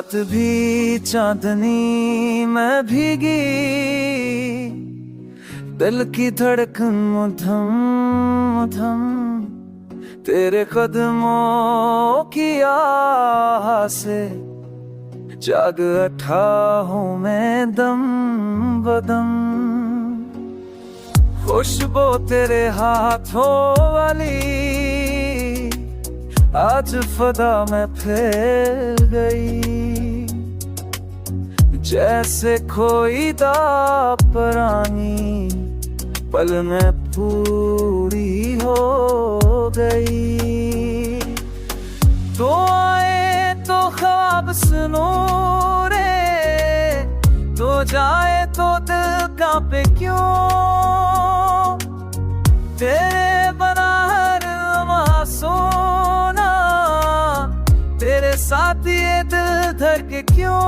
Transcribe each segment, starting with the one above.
रात भी चांदनी में भीगी, दिल की धड़कन मधम मधम, तेरे कदमों की आह से जाग उठा हूँ मैं दम बदम। खुशबू तेरे हाथों वाली आज फदा में फैल गई, जैसे खोई दा परानी पल में पूरी हो गई। तो आए तो ख्वाब सुनो रे, तो जाए तो दिल कांपे क्यों, तेरे बना हर लम्हा सोना, तेरे साथ ये दिल धड़के क्यों।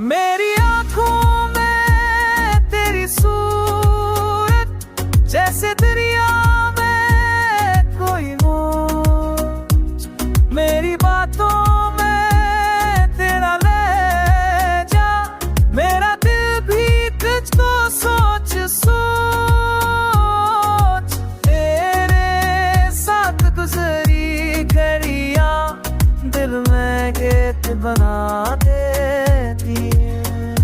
मेरी आंखों में तेरी सूरत, जैसे दरिया में कोई मौज, मेरी बातों में तेरा लहजा, मेरा दिल भी तुझको सोच सोच, तेरे साथ गुजरी घड़ियां दिल में गीत बना देती हैं।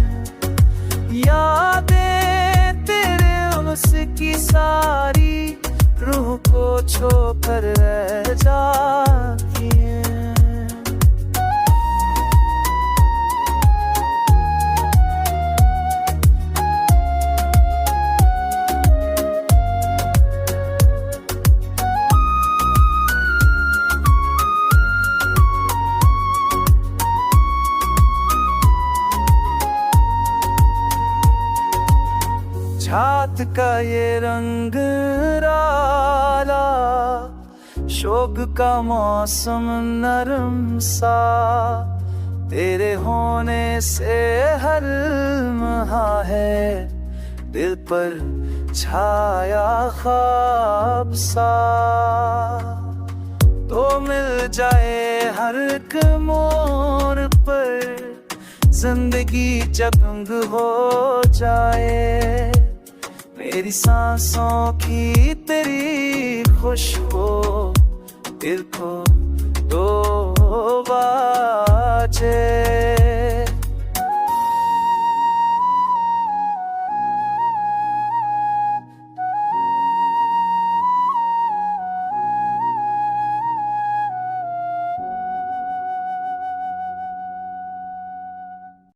यादें तेरे उसकी सारी रूह को छू कर रह जाती हैं। रात का ये रंग राला, शोक का मौसम नरम सा, तेरे होने से हर लम्हा है दिल पर छाया ख्वाब सा। तो मिल जाए हर एक मोड़ पर, जिंदगी जंग हो जाए, मेरी सांसों की तेरी खुशबू दिल को तो बाजे।